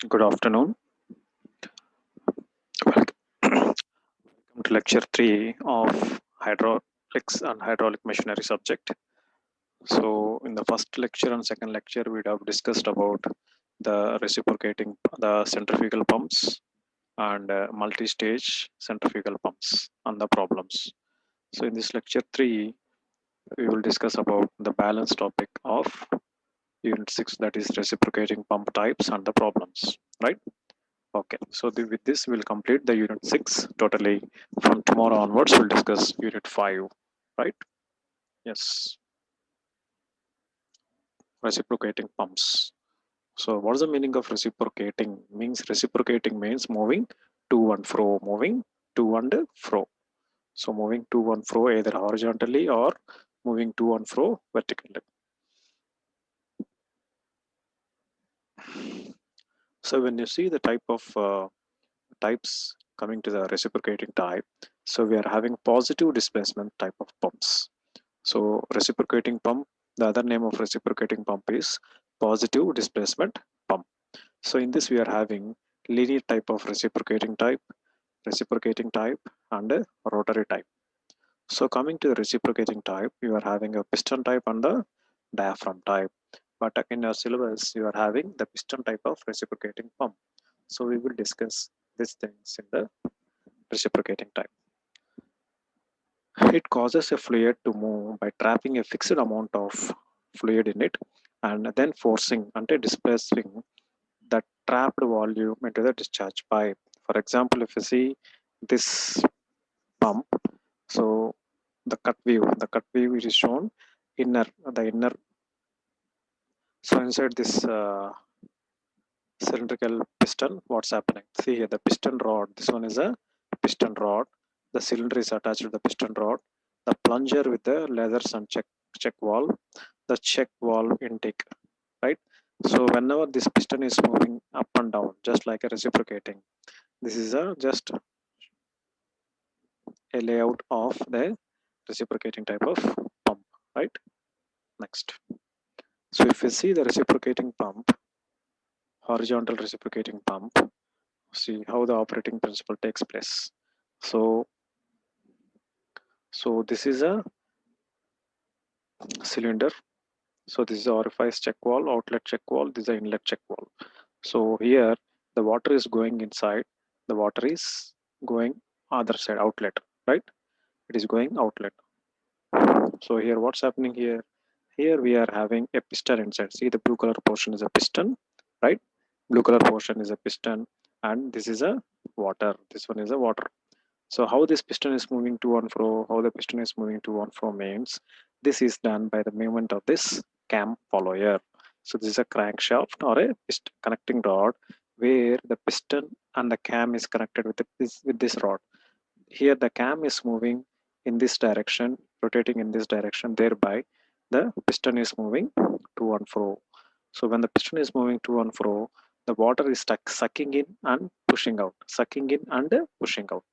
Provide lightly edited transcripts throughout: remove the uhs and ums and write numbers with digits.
Good afternoon. Welcome to lecture 3 of hydraulics and hydraulic machinery subject. So in the first lecture and second lecture, we have discussed about the centrifugal pumps and multi-stage centrifugal pumps and the problems. So in this lecture 3, we will discuss about the balance topic of unit 6, that is reciprocating pump types and the problems, right? Okay, so with this, we'll complete the unit 6 totally. From tomorrow onwards, we'll discuss unit 5, right? Yes, reciprocating pumps. So, what's the meaning of reciprocating? Means reciprocating means moving to and fro, moving to and fro. So, moving to and fro either horizontally or moving to and fro vertically. So, when you see the types coming to the reciprocating type, so we are having positive displacement type of pumps. So reciprocating pump, the other name of reciprocating pump is positive displacement pump. So in this we are having linear type of reciprocating type and a rotary type. So coming to the reciprocating type, you are having a piston type and the diaphragm type. But in your syllabus, you are having the piston type of reciprocating pump. So we will discuss these things in the reciprocating type. It causes a fluid to move by trapping a fixed amount of fluid in it and then forcing and displacing the trapped volume into the discharge pipe. For example, if you see this pump, so the cut view is shown the inner. So inside this cylindrical piston, what's happening? See here, the piston rod. This one is a piston rod. The cylinder is attached to the piston rod. The plunger with the leathers and check valve. The check valve intake, right? So whenever this piston is moving up and down, just like a reciprocating, this is a just a layout of the reciprocating type of pump, right? Next. So if you see the reciprocating pump, horizontal reciprocating pump, see how the operating principle takes place. So this is a cylinder. So this is orifice check valve, outlet check valve, this is the inlet check valve. So here the water is going inside, the water is going other side, outlet, right? It is going outlet. So here what's happening here? Here we are having a piston inside. See the blue color portion is a piston, right? Blue color portion is a piston and this is a water. This one is a water. So how this piston is moving to and fro, how the piston is moving to and fro means this is done by the movement of this cam follower. So this is a crankshaft or a connecting rod where the piston and the cam is connected with this rod. Here the cam is moving in this direction, rotating in this direction, thereby the piston is moving to and fro. So when the piston is moving to and fro, the water is sucking in and pushing out, sucking in and pushing out.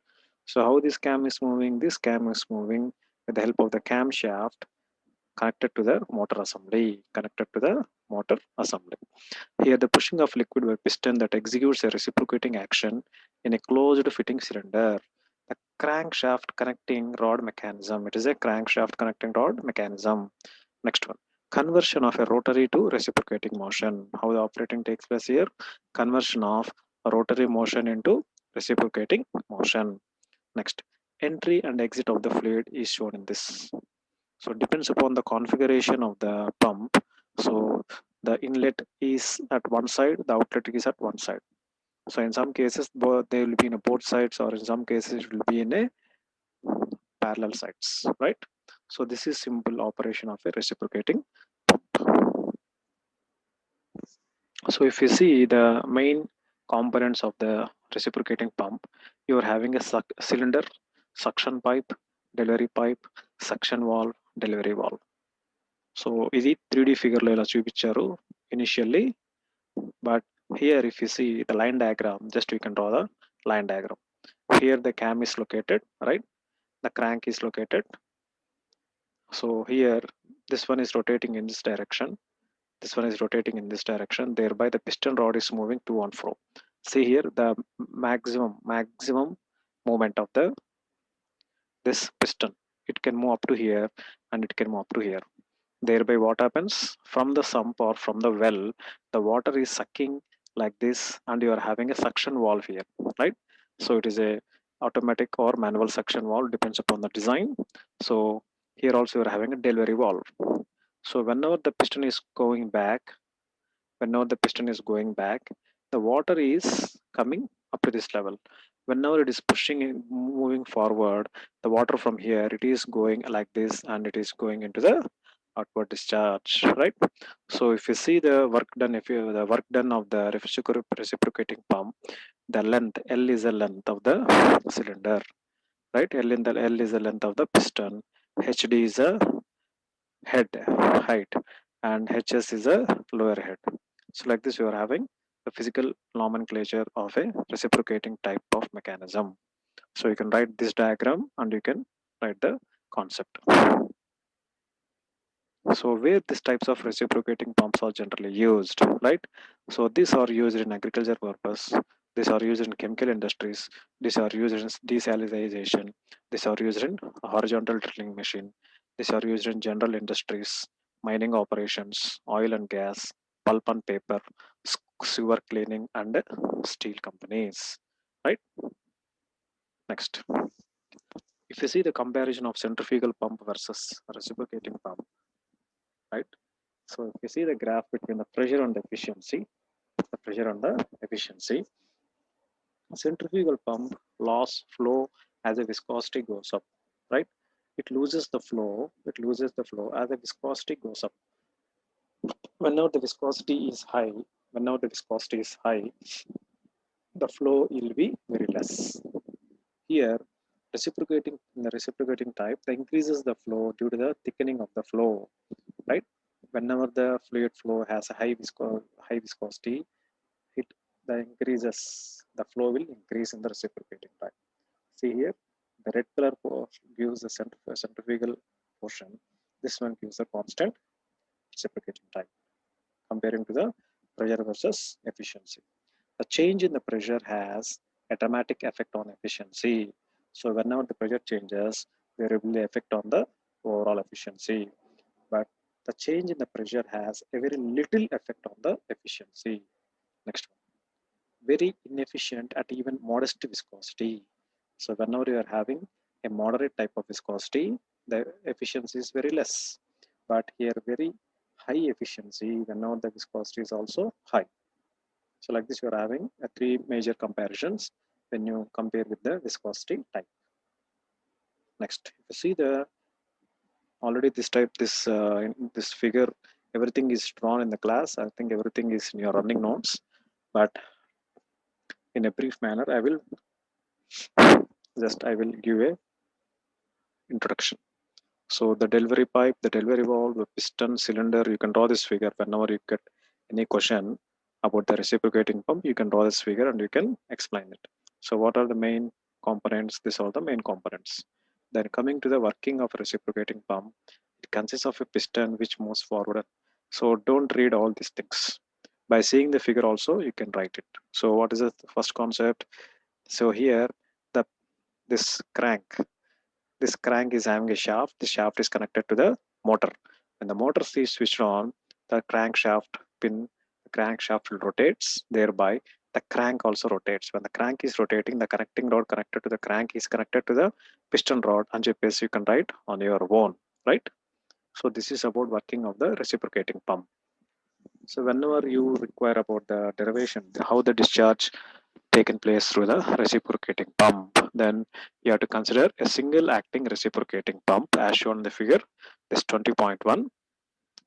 So how this cam is moving? This cam is moving with the help of the camshaft connected to the motor assembly, connected to the motor assembly. Here the pushing of liquid by piston that executes a reciprocating action in a closed fitting cylinder. The crankshaft connecting rod mechanism. It is a crankshaft connecting rod mechanism. Next one. Conversion of a rotary to reciprocating motion. How the operating takes place here? Conversion of a rotary motion into reciprocating motion. Next, entry and exit of the fluid is shown in this. So it depends upon the configuration of the pump. So the inlet is at one side, the outlet is at one side. So in some cases, both they will be in both sides, or in some cases it will be in a parallel sides, right? So this is simple operation of a reciprocating pump. So if you see the main components of the reciprocating pump, you are having a cylinder, suction pipe, delivery pipe, suction valve, delivery valve. So ఇది 3D ఫిగర్లో ఇలా చూపించారు initially, but here if you see the line diagram, just we can draw the line diagram. Here the cam is located, right? The crank is located. So here this one is rotating in this direction. This one is rotating in this direction, thereby the piston rod is moving to and fro. See here the maximum movement of the this piston. It can move up to here and it can move up to here. Thereby what happens, from the sump or from the well, the water is sucking like this, and you are having a suction valve here, right? So it is a automatic or manual suction valve, depends upon the design. So here also you are having a delivery valve. So whenever the piston is going back, whenever the piston is going back, the water is coming up to this level. Whenever it is pushing in, moving forward, the water from here, it is going like this and it is going into the outward discharge, right? So if you see the work done, if you the work done of the reciprocating pump, the length L is the length of the cylinder, right? L is the length of the piston, HD is the head height, and HS is a lower head. So like this you are having the physical nomenclature of a reciprocating type of mechanism. So you can write this diagram and you can write the concept. So where these types of reciprocating pumps are generally used, right? So these are used in agriculture purpose, these are used in chemical industries, these are used in desalinization, these are used in horizontal drilling machine, these are used in general industries, mining operations, oil and gas, pulp and paper, sewer cleaning, and steel companies, right? Next, if you see the comparison of centrifugal pump versus reciprocating pump, right? So if you see the graph between the pressure and the efficiency, the pressure and the efficiency, centrifugal pump loss flow as the viscosity goes up, right? It loses the flow, as the viscosity goes up. Whenever the viscosity is high, whenever the viscosity is high, the flow will be very less. Here, reciprocating in the reciprocating type, the increases the flow due to the thickening of the flow, right? Whenever the fluid flow has a high viscosity, it the increases the flow will increase in the reciprocating type. See here, the red color gives the centrifugal portion. This one gives a constant reciprocating type, comparing to the pressure versus efficiency. The change in the pressure has a dramatic effect on efficiency. So whenever the pressure changes, there will be effect on the overall efficiency. But the change in the pressure has a very little effect on the efficiency. Next one, very inefficient at even modest viscosity. So whenever you are having a moderate type of viscosity, the efficiency is very less. But here very high efficiency whenever the viscosity is also high. So like this, you are having three major comparisons when you compare with the viscosity type. Next, if you see the already this type, this figure, everything is drawn in the class. I think everything is in your running notes, but in a brief manner, I will give a introduction. So the delivery pipe, the delivery valve, the piston, cylinder, you can draw this figure whenever you get any question about the reciprocating pump, you can draw this figure and you can explain it. So what are the main components? These are the main components. Then coming to the working of reciprocating pump, it consists of a piston which moves forward. So don't read all these things. By seeing the figure also, you can write it. So what is the first concept? So here, the this crank, this crank is having a shaft. The shaft is connected to the motor. When the motor is switched on, the crankshaft pin, the crankshaft will rotates. Thereby, the crank also rotates. When the crank is rotating, the connecting rod connected to the crank is connected to the piston rod. And GPS you can write on your own, right? So this is about working of the reciprocating pump. So whenever you require about the derivation, how the discharge taken place through the reciprocating pump, then you have to consider a single acting reciprocating pump as shown in the figure. This 20.1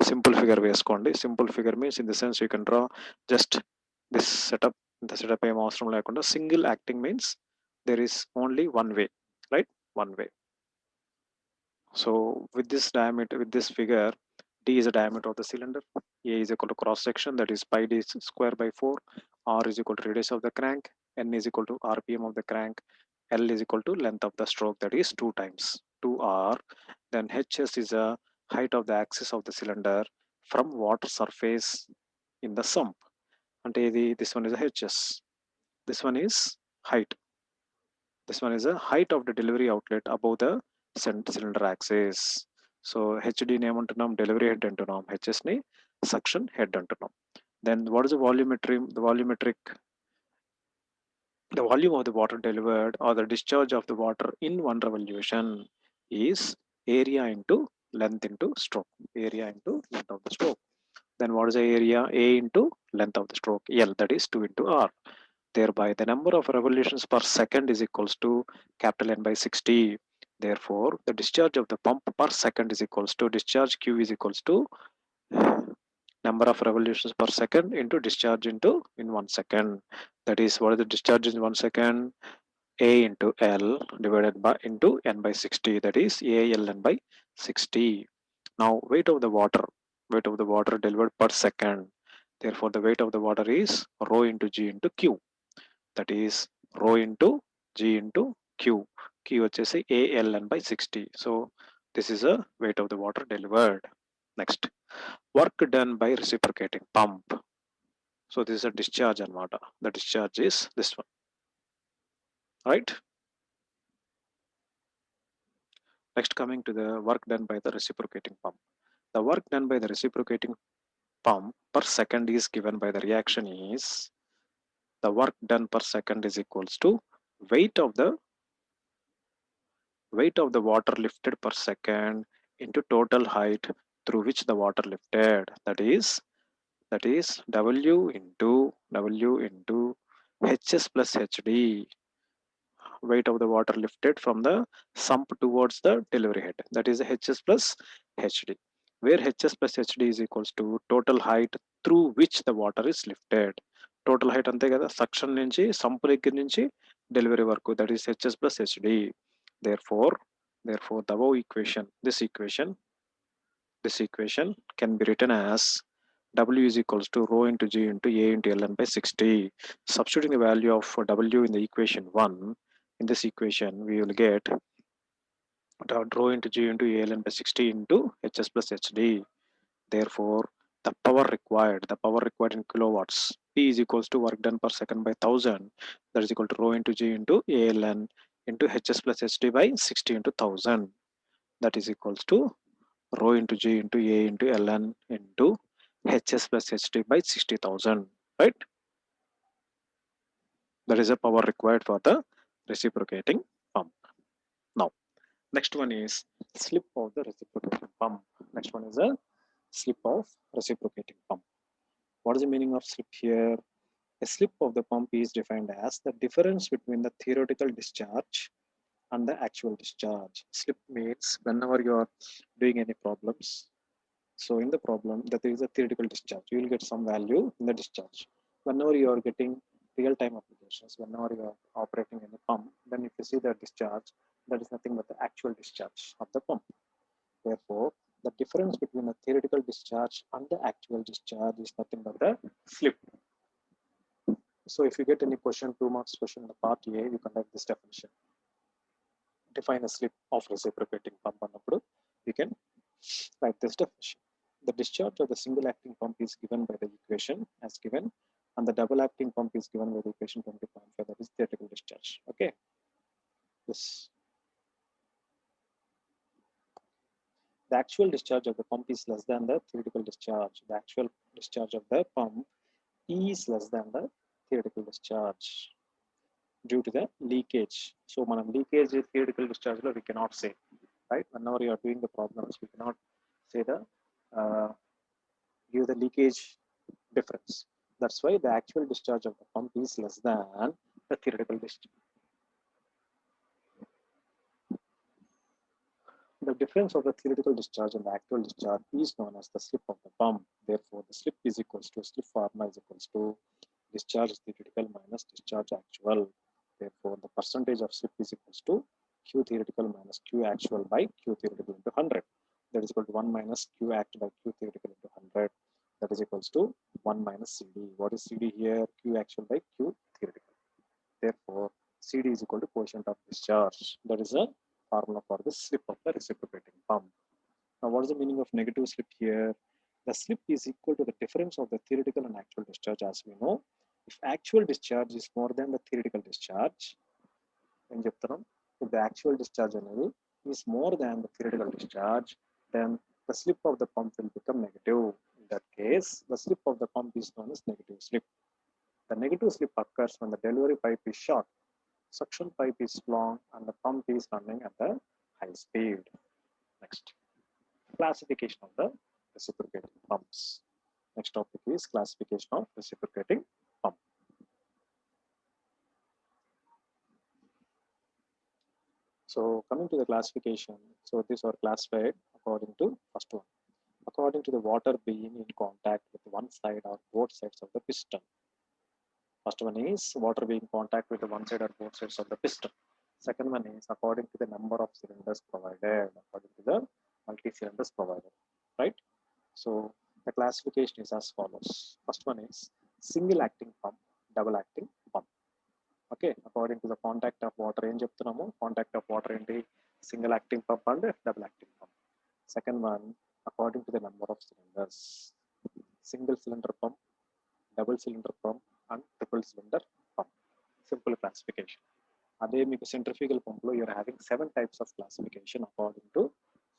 simple figure వేసుకోండి. Simple figure means in the sense you can draw just this setup. The setup ఏం అవసరం లేకుండా single acting means there is only one way, right? One way. So with this diameter, with this figure, D is the diameter of the cylinder, A is equal to cross section, that is pi d square by 4, R is equal to radius of the crank, N is equal to RPM of the crank, L is equal to length of the stroke, that is 2 times 2R. Then HS is the height of the axis of the cylinder, from water surface in the sump. అంటే ఇది this one is a hs, this one is height, this one is a height of the delivery outlet above the cylinder axis. So hd ని ఏమంటున్నాం, delivery head అంటున్నాం, hs ని suction head అంటున్నాం. Then what is the volumetric? The volume of the water delivered or the discharge of the water in one revolution is area into length into stroke. Area into length of the stroke. Then what is the area? A into length of the stroke, L, that is 2 into R. Thereby the number of revolutions per second is equals to capital N by 60. Therefore the discharge of the pump per second is equals to discharge Q is equals to number of revolutions per second into discharge into in 1 second. That is, what is the discharge in 1 second? A into L divided by into N by 60, that is ALN by 60. Now weight of the water delivered per second. Therefore the weight of the water is rho into G into Q, that is rho into G into Q. Q వచ్చేసి ALN by 60. So this is a weight of the water delivered. Next, work done by reciprocating pump. So this is a discharge and water. The discharge is this one, right? Next, coming to the work done by the reciprocating pump. The work done by the reciprocating pump per second is given by the reaction is the work done per second is equals to weight of the water lifted per second into total height through which the water lifted. That is W into HS plus HD, weight of the water lifted from the sump towards the delivery head. That is HS plus HD, where HS plus HD is equals to total height through which the water is lifted. Total height అంతే కదా, suction నుంచి sump దగ్గర నుంచి delivery వరకు, that is HS plus HD. Therefore the above equation, this equation can be written as W is equals to rho into G into A into Ln by 60. Substituting the value of W in the equation 1, in this equation we will get rho into G into ALN by 60 into HS plus HD. Therefore the power required in kilowatts, P is equals to work done per second by 1000, that is equal to rho into G into ALN into HS plus HD by 60 into 1000, that is equals to rho into G into A into Ln into HS plus HD by 60,000, right? That is a power required for the reciprocating pump. Now next one is slip of the reciprocating pump. Next one is a slip of reciprocating pump. What is the meaning of slip here? A slip of the pump is defined as the difference between the theoretical discharge and the actual discharge. Slip means whenever you are doing any problems, so in the problem that there is a theoretical discharge, you will get some value in the discharge. Whenever you are getting real-time applications, whenever you are operating in a pump, then if you see the discharge, that is nothing but the actual discharge of the pump. Therefore the difference between the theoretical discharge and the actual discharge is nothing but the slip. So if you get any question, 2 marks question in the part A, you can write this definition. Define a slip of reciprocating pump annappudu we can write this definition. The discharge of the single acting pump is given by the equation as given, and the double acting pump is given by the equation 20.5, that is theoretical discharge. Okay, this the actual discharge of the pump is less than the theoretical discharge. The actual discharge of the pump is less than the theoretical discharge due to the leakage. So manam leakage theoretical discharge lo we cannot say, right? Whenever you are doing the problems, we cannot say the give the leakage difference. That's why the actual discharge of the pump is less than the theoretical discharge. The difference of the theoretical discharge and the actual discharge is known as the slip of the pump. Therefore the slip is equals to, slip formula is equals to discharge theoretical minus discharge actual. Therefore the percentage of slip is equals to Q theoretical minus Q actual by Q theoretical into 100. That is equal to 1 minus Q act by Q theoretical into 100. That is equals to 1 minus CD. What is CD here? Q actual by Q theoretical. Therefore CD is equal to quotient of discharge. That is a formula for the slip of the reciprocating pump. Now what is the meaning of negative slip here? The slip is equal to the difference of the theoretical and actual discharge. As we know, if actual discharge is more than the theoretical discharge, in చెప్తున్నాం, if the actual discharge is more than the theoretical discharge, then the slip of the pump will become negative. In that case, the slip of the pump is known as negative slip. The negative slip occurs when the delivery pipe is short, suction pipe is long, and the pump is running at the high speed. Next, classification of the reciprocating pumps. Next topic is classification of reciprocating pump. So coming to the classification, so these are classified according to first one, according to the water being in contact with one side or both sides of the piston. First one is water being in contact with the one side or both sides of the piston. Second one is according to the number of cylinders provided, according to the multi-cylinders provided, right? So the classification is as follows. First one is single acting pump, double acting pump. Okay, according to the contact of water, contact of water in the single acting pump and double acting pump. Second one, according to the number of cylinders, single cylinder pump, double cylinder pump, and triple cylinder pump. Simple classification. Adhe meeku centrifugal pump lo you are having 7 types of classification according to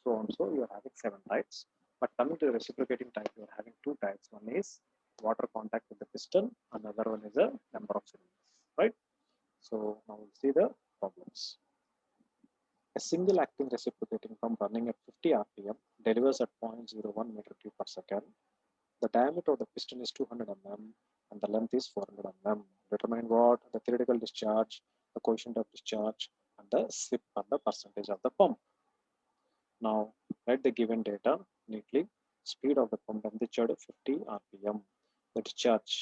so and so you are having 7 types. But coming to the reciprocating type, you are having 2 types. One is water contact with the piston, another one is a number of cylinders, right? So now we'll see the problems. A single acting reciprocating pump running at 50 rpm delivers at 0.01 meter cube per second. The diameter of the piston is 200 mm and the length is 400 mm. Determine what? The theoretical discharge, the coefficient of discharge, and the slip and the percentage of the pump. Now write the given data neatly. Speed of the pump temperature 50 rpm. The discharge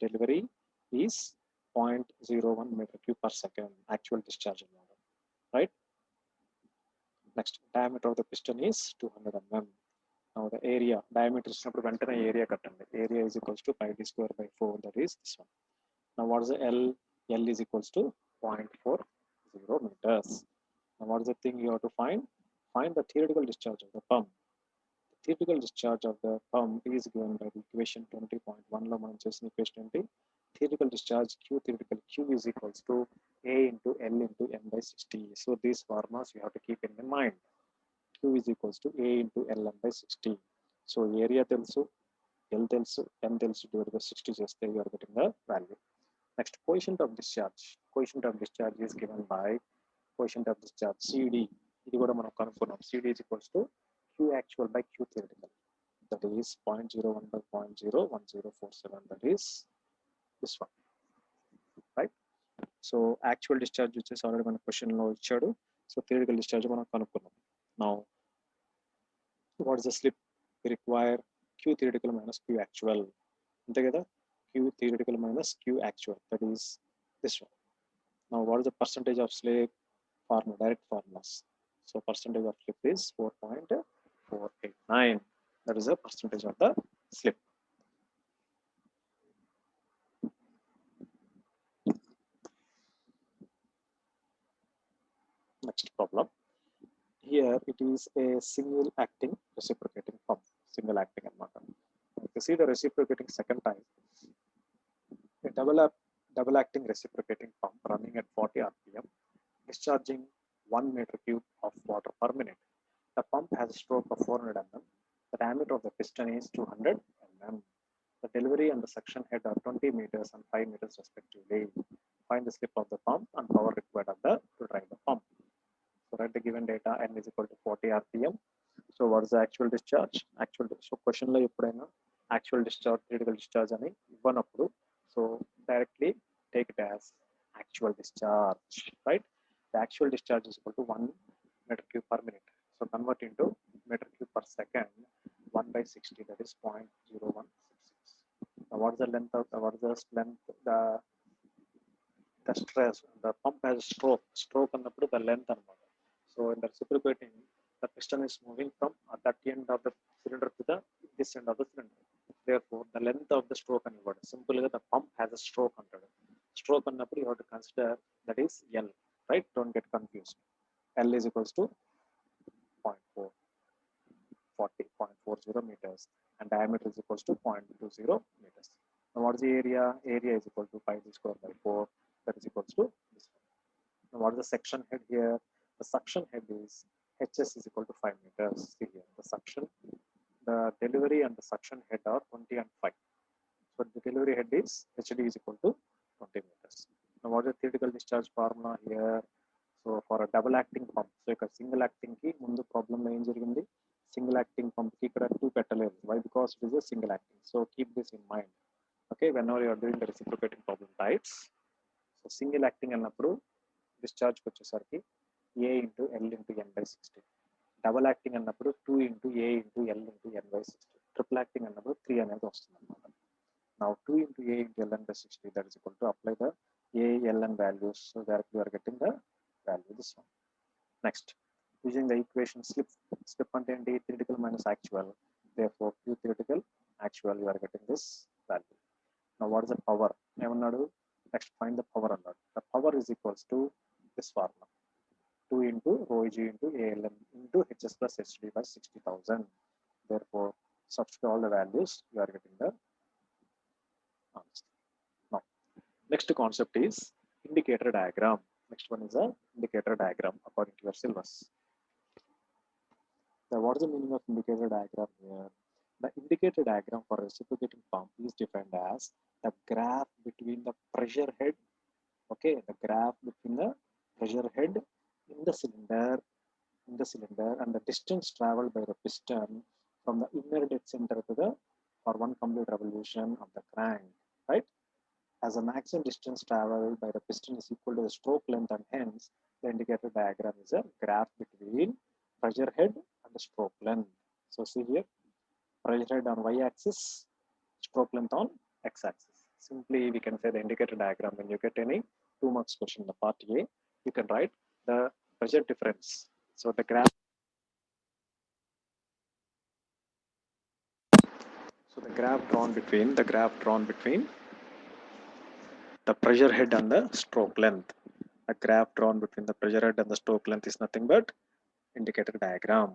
delivery is 0.01 meter cube per second. Actual discharge, right? Next, diameter of the piston is 200 mm. Now the area, diameter is area kattandi. Area is equals to pi d square by 4. That is this one. Now what is the L? L is equals to 0.40 meters. Now what is the thing you have to find? Find the theoretical discharge of the pump. The theoretical discharge of the pump is given by the equation 20.1 lo మనం చేసిన equation ఏంటి? Theoretical discharge Q theoretical Q is equals to A into L into M by 60. So these formulas you have to keep in mind. Q is equals to A into L M by 60. So area తెలుసు, L తెలుసు, M తెలుసు, divided by 60 చేస్తే you are getting the value. Next, coefficient of discharge. Coefficient of discharge is given by coefficient of discharge CD. ఇది కూడా మనం కనుక్కున్నాం. CD is equals to Q actual by Q theoretical. That is 0.01 by 0.01047. That is this one, right? So actual discharge which is already మన question లో ఇచ్చాడు. So theoretical discharge మనం కనుక్కున్నాం. Now what is the slip? We require Q theoretical minus Q actual. అంతే కదా? Q theoretical minus Q actual. That is this one. Now what is the percentage of slip? Formula, direct formulas. So percentage of slip is 4.489. That is the percentage of the slip. Next problem. Here it is a single acting reciprocating pump. Single acting anamata. If you see the reciprocating second type, a double acting reciprocating pump running at 40 rpm, discharging 1 meter cube of water per minute. The pump has a stroke of 400 mm. The diameter of the piston is 200 mm. The delivery and the suction head are 20 meters and 5 meters respectively. Find the slip of the pump and power required of to drive the pump. So write the given data. N is equal to 40 rpm. So what is the actual discharge? So question lo eppudaina actual discharge, theoretical discharge ani ivvanappudu, so directly take it as actual discharge, right? The actual discharge is equal to 1 meter cube per minute. So convert into meter cube per second. 1 by 60, that is 0.0166. Now what is the length of the stress? The pump has a stroke annappudu the length anamata. So in the reciprocating, the piston is moving from that end of the cylinder to this end of the cylinder. Therefore the length of the stroke anivadu. Simply the pump has a stroke antadu. Stroke annappudu you have to consider that is L, right? Don't get confused. L is equals to 0.40 meters and diameter is equals to 0.20 meters. Now what is the area? Area is equal to pi d square by 4, that is equals to this one. Now what is the section head here? The suction head is HS is equal to 5 meters. See here, the suction, the delivery and the suction head are 20 and 5. So the delivery head is HD is equal to 20 meters. Now what is the theoretical discharge formula here? So for a double acting pump, so a single acting ki mundu problem em jarigindi, single acting pump ki ikkada 2 pettaledu. Why? Because it is a single acting. So keep this in mind. Okay, whenever you are doing the reciprocating problem types, so single acting annappudu discharge vachesariki A into L into N by 60. Double acting annappudu 2 into A into L into N by 60. Triple acting annappudu 3 అనేది వస్తుంది అన్నమాట. Now 2 into A into Ln by 60, that is equal to apply the A, Ln values. So directly you are getting the value, this one. Next, using the equation slip ante enti theoretical minus actual. Therefore, Q theoretical, actual, you are getting this value. Now what is the power? Next, find the power alert. The power is equals to this formula. 2 into rho G into ALM into HS plus HD by 60,000. Therefore, substitute all the values, you are getting the answer. Now, next concept is indicator diagram. Next one is a indicator diagram according to your syllabus. So what is the meaning of indicator diagram here? The indicator diagram for reciprocating pump is defined as the graph between the pressure head, okay, the graph between the pressure head in the cylinder and the distance traveled by the piston from the inner dead center to the for one complete revolution of the crank, right? As the maximum distance traveled by the piston is equal to the stroke length, and hence the indicator diagram is a graph between pressure head and the stroke length. So see here, pressure head on y-axis, stroke length on x-axis. Simply we can say the indicator diagram. When you get any 2 marks question in the part A, you can write the pressure difference. So the graph, drawn between the pressure head and the stroke length. A graph drawn between the pressure head and the stroke length is nothing but indicator diagram.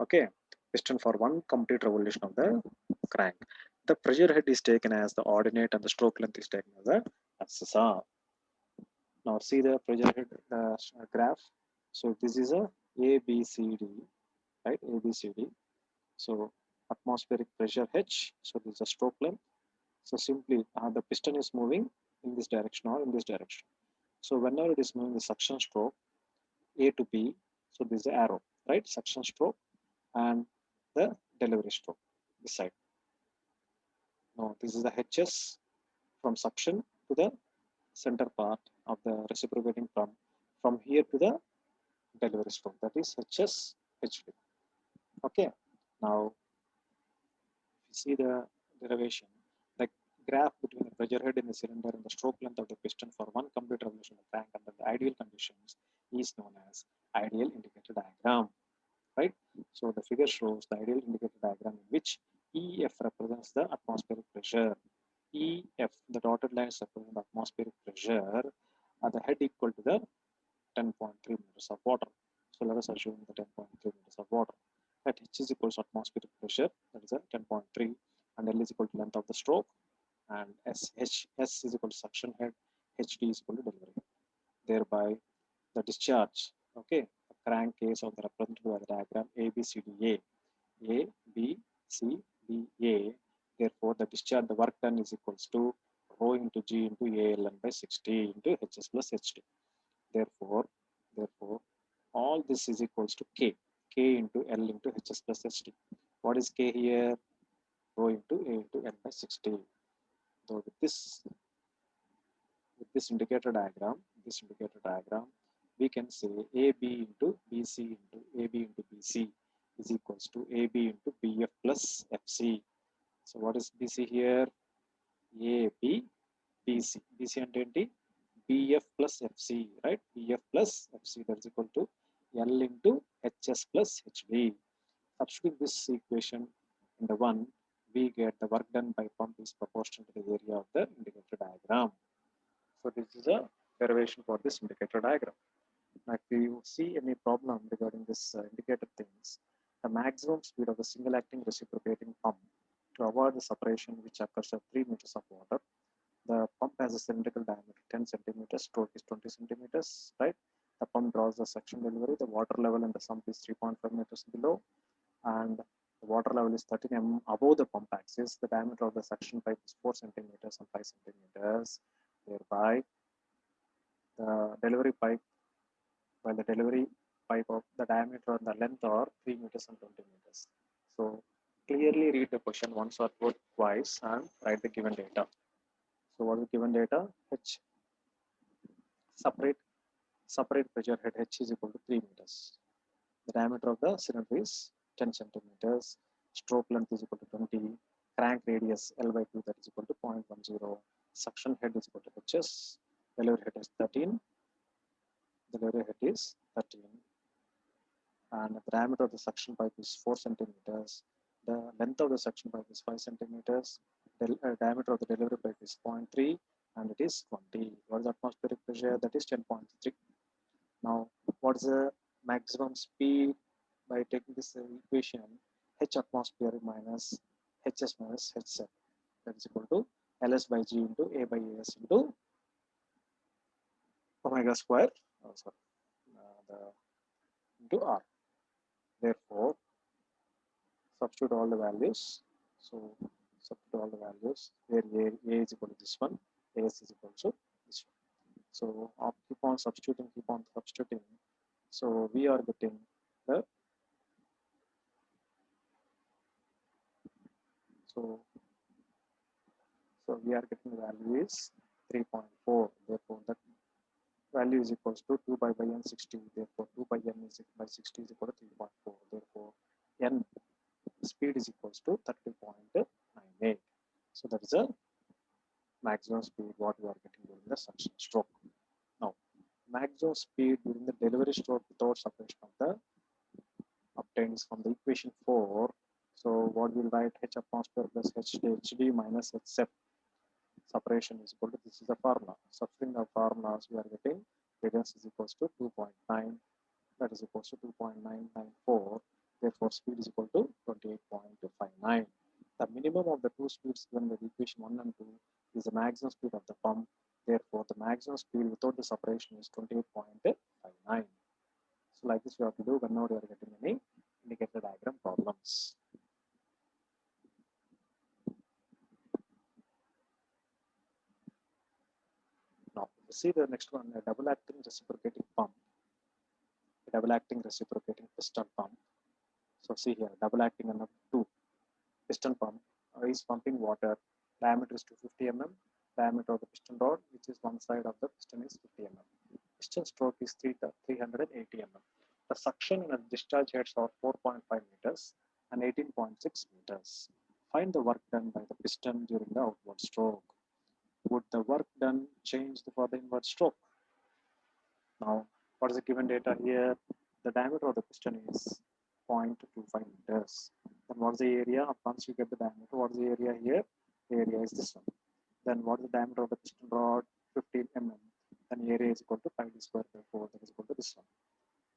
Okay, piston for one complete revolution of the crank. The pressure head is taken as the ordinate and the stroke length is taken as the SSR. Now see the pressure head graph. So this is a ABCD, right? ABCD. So atmospheric pressure H. So this is a stroke length. So simply the piston is moving in this direction or in this direction. So whenever it is moving the suction stroke A to B, so this is the arrow, right? Suction stroke and the delivery stroke this side. Now this is the HS from suction to the center part of the reciprocating pump, from here to the delivery stroke, that is HS HD. Okay, now if you see the derivation, the graph between the pressure head in the cylinder and the stroke length of the piston for one complete revolution of the crank under the ideal conditions is known as ideal indicator diagram, right? So the figure shows the ideal indicator diagram in which EF represents the atmospheric pressure. EF, the dotted lines represent the atmospheric pressure at the head equal to the 10.3 meters of water. So let us assume the 10.3 meters of water. At H is equals to atmospheric pressure, that is a 10.3, and L is equal to length of the stroke, and S is equal to suction head, HD is equal to delivery. Thereby, the discharge, okay, the crank case of the represented by the diagram ABCDA, ABCDA. Therefore, the discharge, the work done is equals to rho into G into ALN by 60 into HS plus HD. Therefore, all this is equals to K into L into HS plus HD. What is K here? Rho into A into N by 60. So with this indicator diagram, we can say AB into BC into AB into BC is equals to AB into BF plus FC. So what is BC here? AB, BC. BC and BF plus FC, right? BF plus FC, that is equal to L into HS plus HV. Substituting this equation in the one, we get the work done by pump is proportional to the area of the indicator diagram. So this is a derivation for this indicator diagram. Now, if you see any problem regarding this indicator things, The maximum speed of the single acting reciprocating pump to avoid the separation which occurs at 3 meters of water. The pump has a cylindrical diameter 10 centimeters, stroke is 20 centimeters, right? The pump draws the suction delivery. The water level in the sump is 3.5 meters below, and the water level is 13 mm above the pump axis. The diameter of the suction pipe is 4 centimeters and 5 centimeters. Thereby, the delivery pipe, while the delivery pipe of the diameter and the length are 3 meters and 20 meters. So clearly read the question once or twice and write the given data. So what is the given data? H separate pressure head H is equal to 3 meters. The diameter of the cylinder is 10 centimeters. Stroke length is equal to 20. Crank radius L by 2, that is equal to 0.10. Suction head is equal to HS. Delivery head is 13. Delivery head is 13. And the diameter of the suction pipe is 4 centimeters. The length of the suction pipe is 5 centimeters. The diameter of the delivery pipe is 0.3 and it is 20. What is the atmospheric pressure? That is 10.3. Now, what is the maximum speed? By taking this equation, H atmosphere minus Hs minus Hz, that is equal to Ls by G into A by As into omega square, into R. Therefore, substitute all the values. So, substitute all the values where A is equal to this one, As is equal to this one. So, keep on substituting. So, we are getting the so we are getting the value is 3.4. Therefore, that value is equals to 2 by n 60. Therefore, 2 by n is by 60 is equal to 3.4. Therefore, n speed is equals to 30.98. So that is a maximum speed what we are getting during the suction stroke. Now, maximum speed during the delivery stroke without separation of the obtains from the equation 4. So what we'll write H atmosphere plus HD minus Hz separation is equal to, this is the formula. Substituting the formulas, we are getting radiance is equals to 2.9, that is equals to 2.994. Therefore, speed is equal to 28.59. The minimum of the two speeds given by the equation 1 and 2 is the maximum speed of the pump. Therefore, the maximum speed without the separation is 28.59. So, like this, we have to do whenever you are getting any indicator diagram problems. Now, see the next one, a double acting reciprocating pump, a double acting reciprocating piston pump. So, see here, double acting and 2 piston pump is pumping water. Diameter is 250 mm. Diameter of the piston rod, which is one side of the piston, is 50 mm. Piston stroke is 380 mm. The suction and discharge heads are 4.5 meters and 18.6 meters. Find the work done by the piston during the outward stroke. Would the work done change for the inward stroke? Now, what is the given data here? The diameter of the piston is 0.25 meters. Then what is the area? Once you get the diameter, what is the area here? The area is this one. Then what is the diameter of the piston rod? 15 mm. Then area is equal to 5d square by 4, that is equal to this one.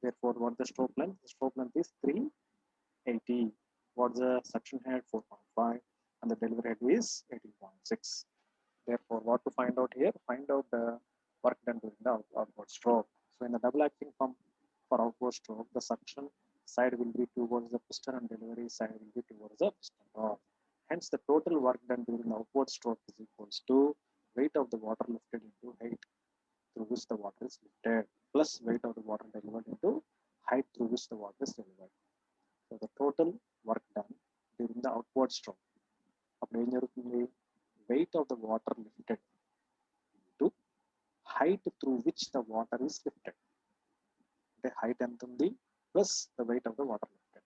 Therefore, what is the stroke length? The stroke length is 380. What is the suction head? 4.5. And the delivery head is 18.6. Therefore, what to find out here? Find out the work done during the outward stroke. So, in the double acting pump for outward stroke, the suction side will be towards the piston and delivery side will be towards the piston rod. Hence, the total work done during the outward stroke is equals to weight of the water lifted into height through which the water is lifted plus weight of the water delivered into height through which the water is delivered. So, the total work done during the outward stroke. Weight of the water lifted into height through which the water is lifted. The height entundi plus the weight of the water lifted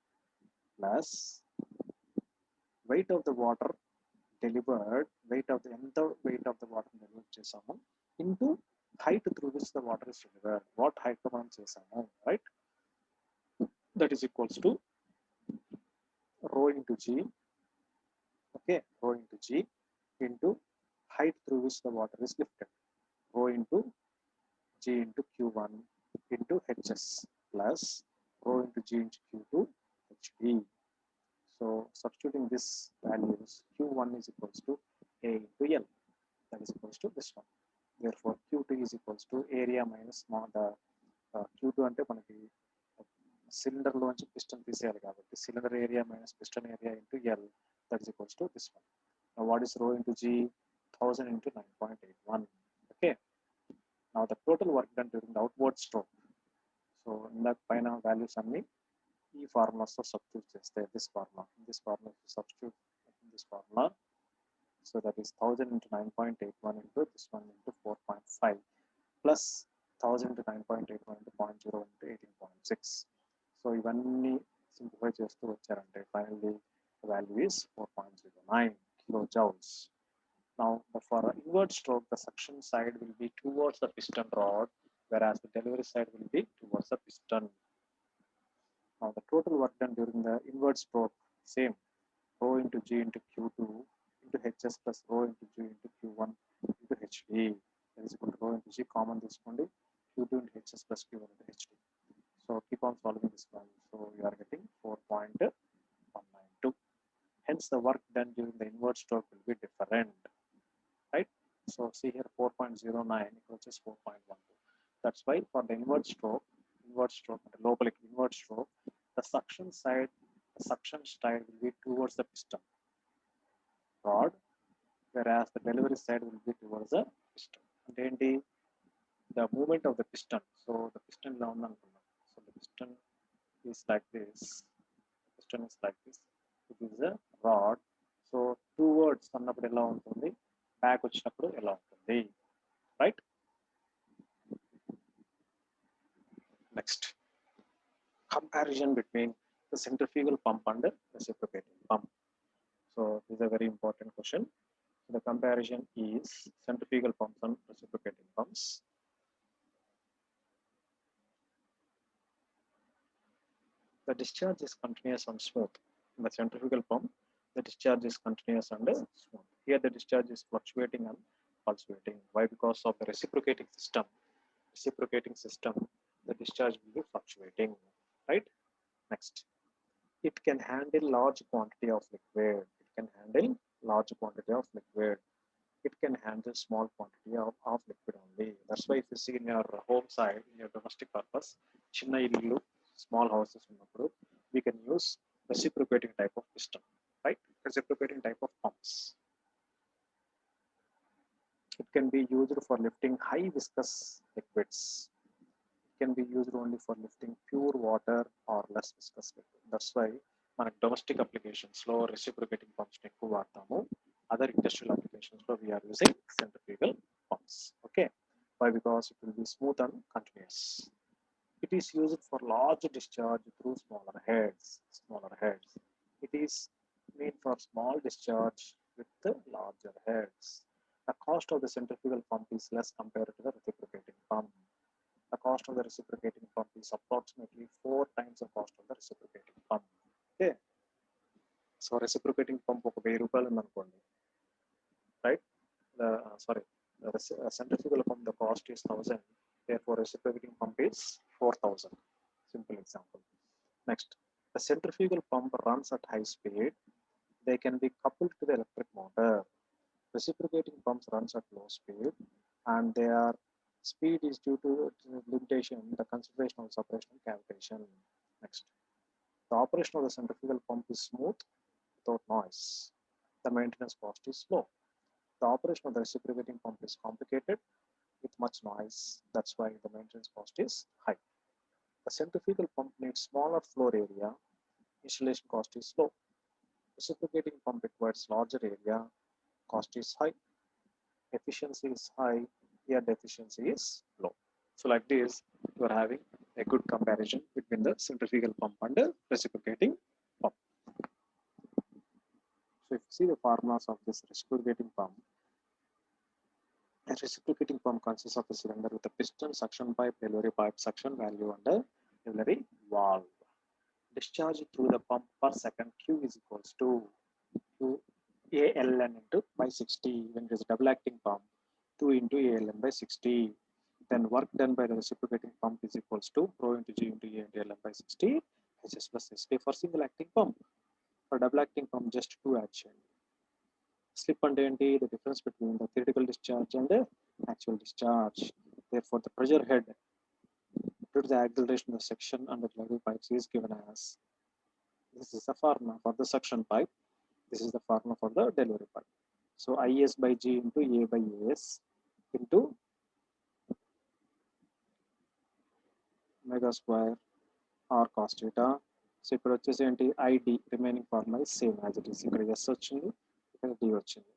plus weight of the water delivered, weight of the water delivered చేసాము into height through which the water is delivered. What height మనం చేసాము, right? That is equals to rho into G. Okay, rho into G into height through which the water is lifted. Rho into G into Q1 into Hs plus rho into G into Q2 HD. this values, Q1 is equals to A into L, that is equals to this one. Therefore, Q2 is equals to area minus small the Q2 ante manaki cylinder loంచి piston తీసేయాలి కాబట్టి cylinder area minus piston area into L, that is equals to this one. Now what is rho into G? 1000 into 9.81. Okay. Now the total work done during the outward stroke. So in that final values అన్ని ఈ formulas తో substitute చేస్తే this formula substitute in this formula. So that is 1000 into 9.81 into this one into 4.5 plus 1000 into 9.81 into 0.0 into 18.6. So ఇవన్నీ simplify చేస్తూ వచ్చారంటే finally the value is 4.09 kilojoules. Now for inward stroke, the suction side will be towards the piston rod, whereas the delivery side will be towards the piston. Now the total work done during the inward stroke, same, rho into G into Q2 into HS plus rho into G into Q1 into HD. That is equal to rho into G common this one, Q2 into HS plus Q1 into HD. So keep on solving this one. So you are getting 4.192. Hence the work done during the inward stroke will be different. Right? So see here 4.09 which is 4.12. That's why for the inward stroke, the low public inward stroke, the suction side will be towards the piston rod, whereas the delivery side will be towards the piston. And then the movement of the piston. So the piston so the piston is like this. It is a rod. So towards అన్నప్పుడు ఎలా ఉంటుంది, back వచ్చినప్పుడు ఎలా ఉంటుంది, right? Next, comparison between the centrifugal pump and the reciprocating pump. So this is a very important question. So the comparison is centrifugal pumps and reciprocating pumps. The discharge is continuous and smooth. In the centrifugal pump, the discharge is continuous and smooth. Here the discharge is fluctuating and pulsating. Why? Because of the reciprocating system. The discharge will be fluctuating, right? Next, it can handle large quantity of liquid. It can handle small quantity of liquid only. That's why if you see in your home side, in your domestic purpose, chinna illu, small houses unnappudu, we can use reciprocating type of piston, right? Reciprocating type of pumps. It can be used for lifting high viscous liquids. It can be used only for lifting pure water or less viscous liquid. That's why మన domestic applications లో reciprocating pumps ఎక్కువ వాడతాము. Other industrial applications lo we are using centrifugal pumps. Okay, why? Because it will be smooth and continuous. It is used for large discharge through smaller heads. It is made for small discharge with the larger heads. The cost of the centrifugal pump is less compared to the reciprocating pump. The cost of the reciprocating pump is approximately 4 times the cost of the reciprocating pump. Okay, so reciprocating pump ఒక 1000 రూపాయలు ఉందనుకోండి, right? The centrifugal pump, the cost is 1000. Therefore, reciprocating pump is 4000. Simple example. Next, the centrifugal pump runs at high speed. They can be coupled to the electric motor. Reciprocating pumps runs at low speed, and their speed is due to limitation, the consideration of operational cavitation. Next, the operation of the centrifugal pump is smooth without noise. The maintenance cost is low. The operation of the reciprocating pump is complicated with much noise. That's why the maintenance cost is high. The centrifugal pump needs smaller floor area. Installation cost is low. Reciprocating pump requires larger area. Cost is high. Efficiency is high. Here the efficiency is low. So like this, you are having a good comparison between the centrifugal pump and the reciprocating pump. So if you see the formulas of this reciprocating pump, a reciprocating pump consists of a cylinder with a piston, suction pipe, delivery pipe, suction valve, and a delivery valve. Discharge through the pump per second Q is equals to ALN into by 60. When it is a double acting pump, 2 into ALN by 60. Then work done by the reciprocating pump is equals to rho into G into A into LN by 60 HS plus SD for single acting pump. For double acting pump, just 2 action. Slip and the difference between the theoretical discharge and the actual discharge. Therefore, the pressure head due to the acceleration of the section and the delivery pipes is given as, this is the formula for the suction pipe. This is the formula for the delivery pipe. So IS by G into A by AS into omega square R cos theta. So ఇప్పుడు వచ్చేసి ఏంటి ID remaining formula is same as it is. ఇక్కడ S వచ్చింది, ఇక్కడ D వచ్చింది.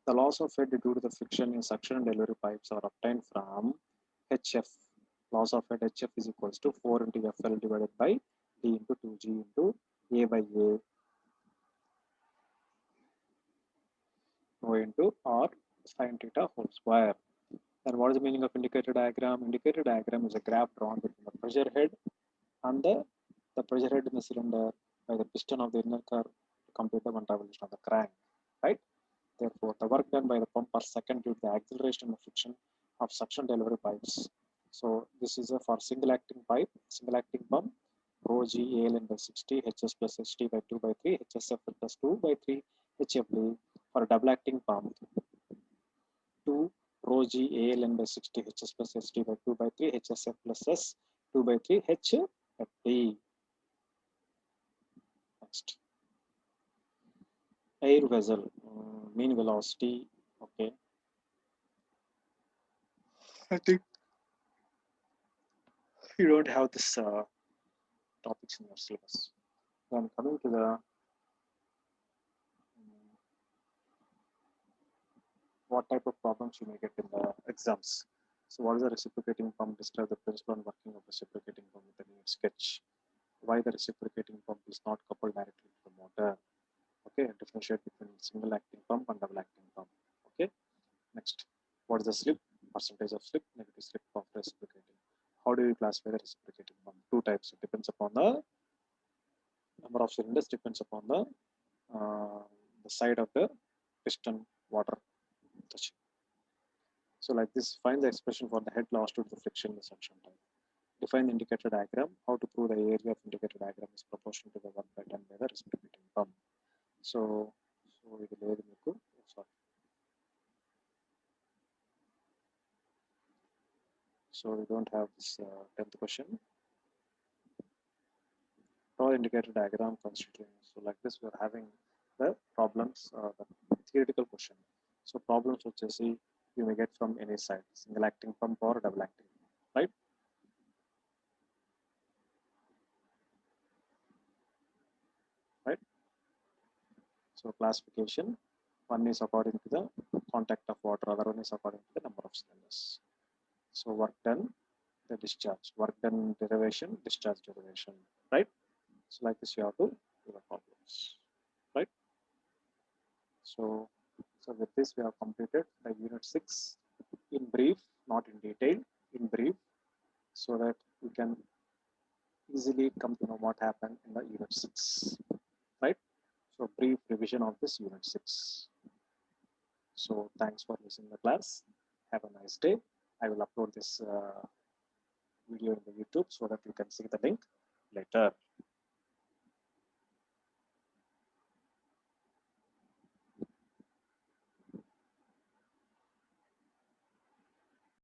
The loss of head due to the friction in suction and delivery pipes are obtained from HF. Loss of head HF is equals to 4 into FL divided by D into 2G into A by A O into R sin theta whole square. And what is the meaning of indicator diagram? Indicator diagram is a graph drawn between the pressure head and the pressure head in the cylinder by the piston of the inner curve to complete the one revolution of the crank, right? Therefore, the work done by the pump per second due to the acceleration and the friction of suction delivery pipes. So this is a for single acting pipe, single acting pump, rho G ALN by 60, HS plus HT by 2 by 3, HSF plus 2 by 3, HFD. For a double acting pump, 2 rho G ALN by 60, HS plus HT by 2 by 3, HSF plus S 2 by 3, HFD. Next. Air vessel, mean velocity, okay. I think you don't have this topics in your syllabus. Then coming to the what type of problems you may get in the exams. So what is the reciprocating pump? Describe the principle and working of reciprocating pump with a neat sketch. Why the reciprocating pump is not coupled directly to the motor. Okay, differentiate between single acting pump and double acting pump. Okay, next, what is the slip? Percentage of slip, negative slip of reciprocating. How do you classify the reciprocating pump? Two types. It depends upon the number of cylinders, depends upon the side of the piston water touching. So like this, find the expression for the head loss due to the friction in the suction type. Define the indicator diagram. How to prove the area of indicator diagram is proportional to the work done by the reciprocating pump. So ఇది లేదు మీకు, sorry. So we don't have this 10th question. Draw indicator diagram constituting. So like this, we are having the problems, the theoretical question. So problems వచ్చేసి you may get from any side, single acting pump or double acting, right? Right. So classification, one is according to the contact of water, other one is according to the number of cylinders. So work done, the discharge, work done derivation, discharge derivation, right? So like this, you have to do the problems, right? So with this, we have completed the unit 6 in brief, not in detail, in brief, so that we can easily come to know what happened in the unit 6, right? So brief revision of this unit 6. So thanks for listening to the class. Have a nice day. I will upload this video in the YouTube so that you can see the link later.